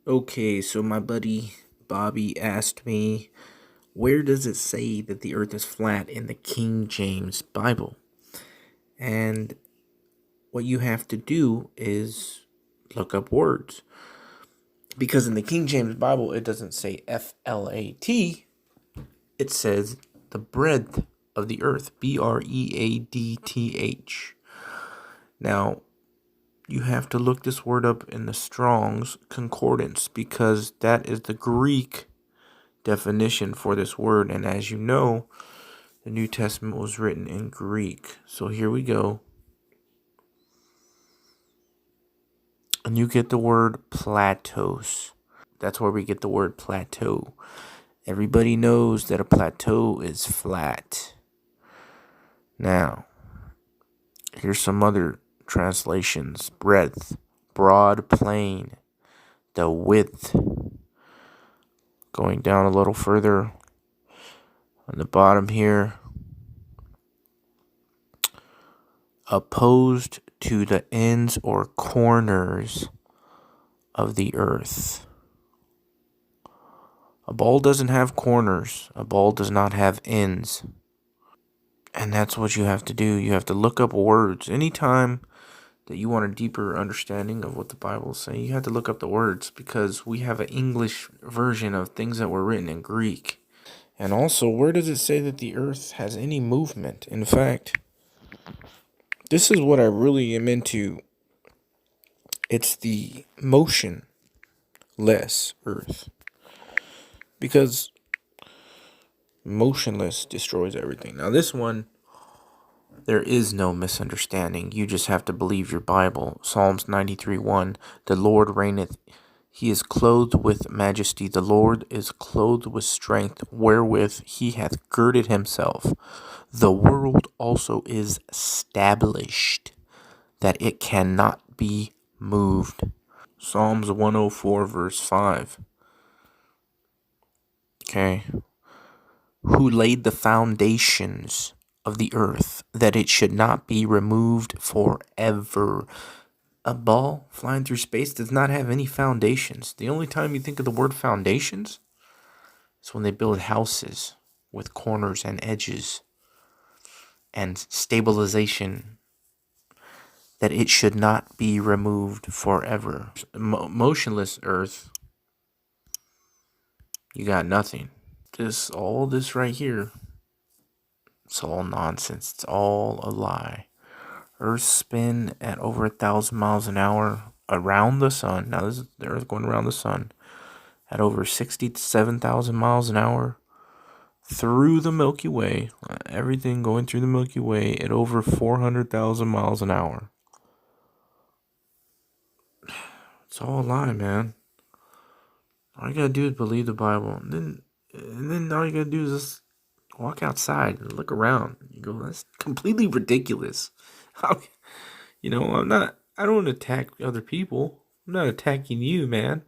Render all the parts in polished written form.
Okay, so my buddy Bobby asked me, where does it say that the earth is flat in the King James Bible? And what you have to do is look up words. Because in the King James Bible, it doesn't say flat, it says the breadth of the earth, breadth. Now, you have to look this word up in the Strong's Concordance because that is the Greek definition for this word. And as you know, the New Testament was written in Greek. So here we go. And you get the word plateaus. That's where we get the word plateau. Everybody knows that a plateau is flat. Now, here's some other translations. Breadth, broad plain, the width. Going down a little further on the bottom here. Opposed to the ends or corners of the earth. A ball doesn't have corners. A ball does not have ends. And that's what you have to do. You have to look up words. Anytime that you want a deeper understanding of what the Bible is saying, you have to look up the words because we have an English version of things that were written in Greek. And also, where does it say that the earth has any movement? In fact, this is what I really am into. It's the motionless earth. Because motionless destroys everything. Now, this one, there is no misunderstanding. You just have to believe your Bible. Psalms 93:1. The Lord reigneth. He is clothed with majesty. The Lord is clothed with strength, wherewith he hath girded himself. The world also is established, that it cannot be moved. Psalms 104, verse 5. Okay. Who laid the foundations of the earth, that it should not be removed forever. A ball flying through space does not have any foundations. The only time you think of the word foundations is when they build houses with corners and edges and stabilization, that it should not be removed forever. Motionless earth, you got nothing. All this right here, it's all nonsense. It's all a lie. Earth spin at over 1,000 miles an hour around the sun. Now this is the Earth going around the sun at over 67,000 miles an hour through the Milky Way. Everything going through the Milky Way at over 400,000 miles an hour. It's all a lie, man. All you gotta do is believe the Bible, and then all you gotta do is just walk outside and look around. You go, that's completely ridiculous. How, I don't attack other people. I'm not attacking you, man.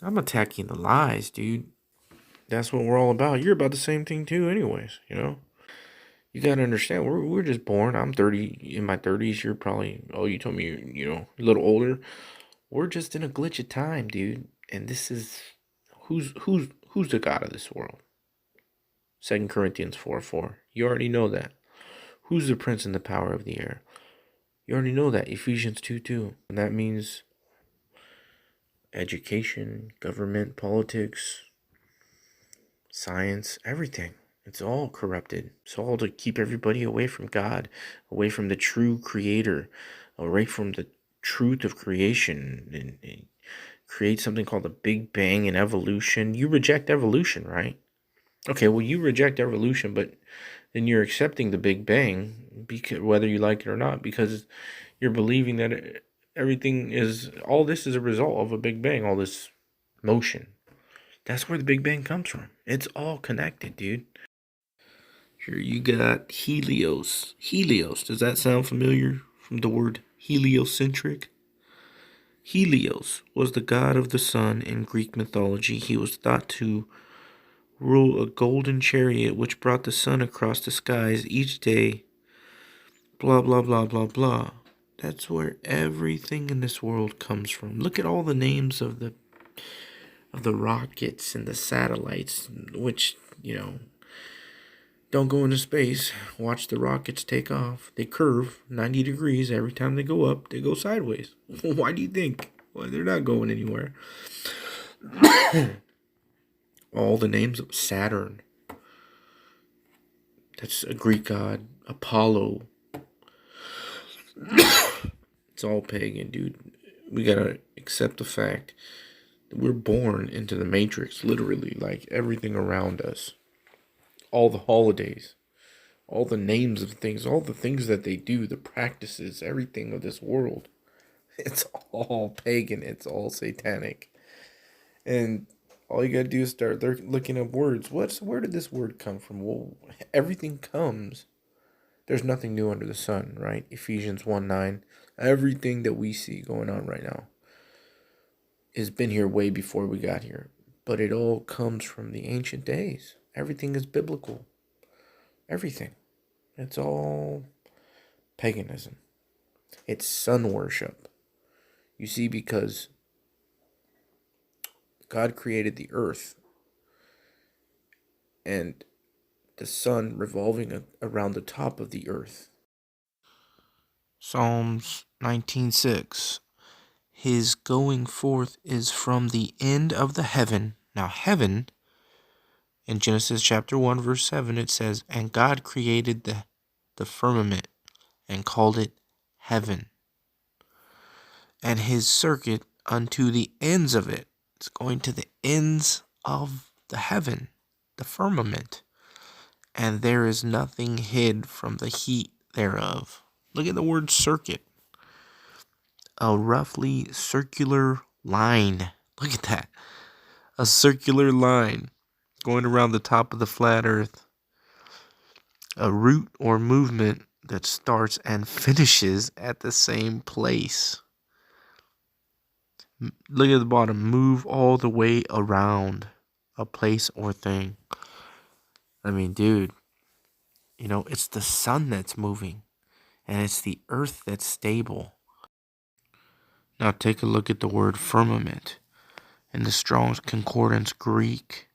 I'm attacking the lies, dude. That's what we're all about. You're about the same thing too, anyways, You gotta understand, we're just born. I'm 30, in my 30s. You're probably, you told me a little older. We're just in a glitch of time, dude. And this is, who's the God of this world? 2 Corinthians 4:4. You already know that. Who's the prince and the power of the air? You already know that. Ephesians 2:2. And that means education, government, politics, science, everything. It's all corrupted. It's all to keep everybody away from God, away from the true creator, away from the truth of creation, and create something called the Big Bang and evolution. You reject evolution, right? Okay, well, you reject evolution, but then you're accepting the Big Bang, because, whether you like it or not, because you're believing that all this is a result of a Big Bang, all this motion. That's where the Big Bang comes from. It's all connected, dude. Here you got Helios. Helios, does that sound familiar from the word heliocentric? Helios was the god of the sun in Greek mythology. He was thought to rule a golden chariot which brought the sun across the skies each day. Blah, blah, blah, blah, blah. That's where everything in this world comes from. Look at all the names of the rockets and the satellites, which, don't go into space. Watch the rockets take off. They curve 90 degrees every time they go up. They go sideways. Why do you think? Well, they're not going anywhere. All the names of Saturn. That's a Greek god. Apollo. It's all pagan, dude. We gotta accept the fact that we're born into the matrix, literally. Like everything around us. All the holidays. All the names of things. All the things that they do. The practices. Everything of this world. It's all pagan. It's all satanic. And all you gotta do is start looking up words. Where did this word come from? Well, everything comes. There's nothing new under the sun, right? Ephesians 1:9. Everything that we see going on right now has been here way before we got here. But it all comes from the ancient days. Everything is biblical. Everything. It's all paganism. It's sun worship. You see, because God created the earth and the sun revolving around the top of the earth. Psalms 19:6. His going forth is from the end of the heaven. Now heaven, in Genesis chapter 1 verse 7, it says, and God created the firmament and called it heaven. And his circuit unto the ends of it. It's going to the ends of the heaven, the firmament. And there is nothing hid from the heat thereof. Look at the word circuit. A roughly circular line. Look at that. A circular line going around the top of the flat earth. A route or movement that starts and finishes at the same place. Look at the bottom. Move all the way around a place or thing. I mean, dude, it's the sun that's moving. And it's the earth that's stable. Now take a look at the word firmament in the Strong's Concordance Greek,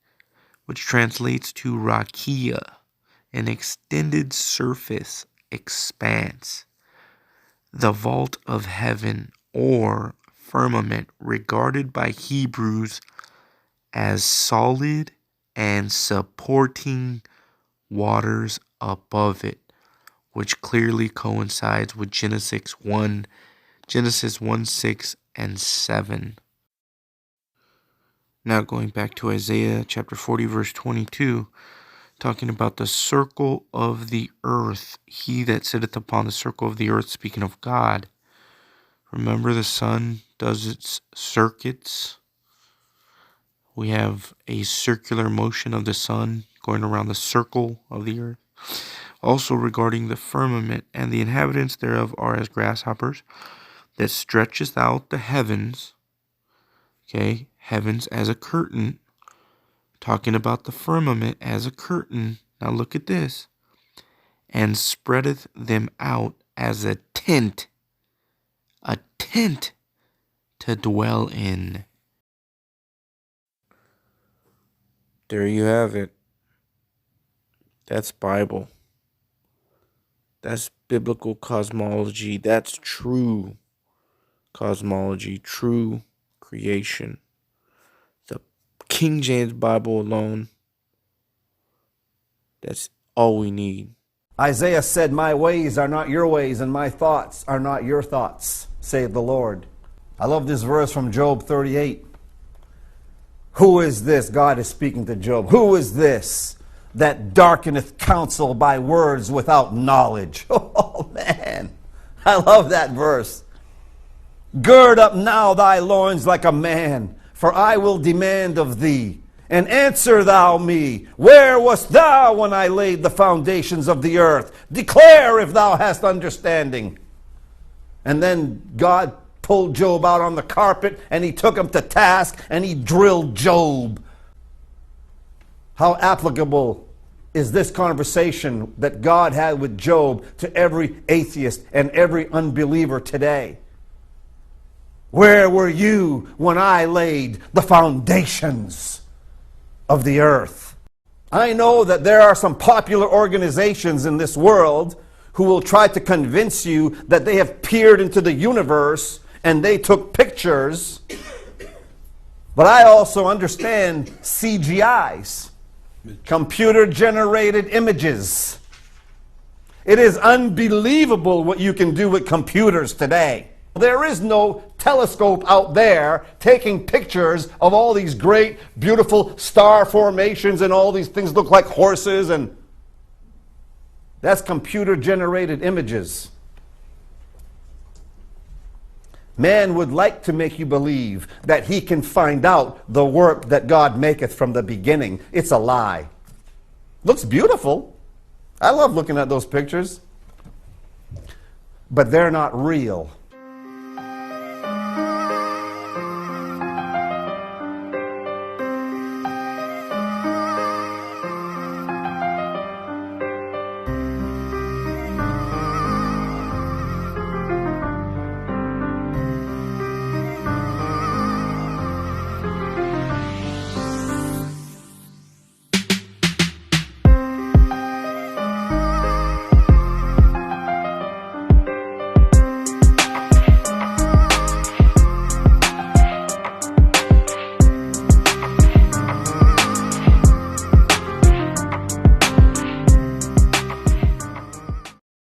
which translates to rakia, an extended surface, expanse, the vault of heaven or firmament, regarded by Hebrews as solid and supporting waters above it, which clearly coincides with Genesis 1, 6, and 7. Now going back to Isaiah chapter 40, verse 22, talking about the circle of the earth. He that sitteth upon the circle of the earth, speaking of God. Remember, the sun does its circuits. We have a circular motion of the sun going around the circle of the earth. Also regarding the firmament, and the inhabitants thereof are as grasshoppers, that stretcheth out the heavens. Okay, heavens as a curtain. Talking about the firmament as a curtain. Now look at this. And spreadeth them out as a tent. A tent to dwell in. There you have it. That's Bible. That's biblical cosmology. That's true cosmology, true creation. The King James Bible alone, that's all we need. Isaiah said, my ways are not your ways, and my thoughts are not your thoughts, saith the Lord. I love this verse from Job 38. Who is this? God is speaking to Job. Who is this that darkeneth counsel by words without knowledge? Oh, man. I love that verse. Gird up now thy loins like a man, for I will demand of thee. And answer thou me, where wast thou when I laid the foundations of the earth? Declare if thou hast understanding. And then God pulled Job out on the carpet, and he took him to task, and he drilled Job. How applicable is this conversation that God had with Job to every atheist and every unbeliever today. Where were you when I laid the foundations of the earth? I know that there are some popular organizations in this world who will try to convince you that they have peered into the universe and they took pictures. But I also understand CGIs, computer-generated images. It is unbelievable what you can do with computers today. There is no telescope out there taking pictures of all these great, beautiful star formations and all these things look like horses, and that's computer-generated images. Man would like to make you believe that he can find out the work that God maketh from the beginning. It's a lie. Looks beautiful. I love looking at those pictures. But they're not real.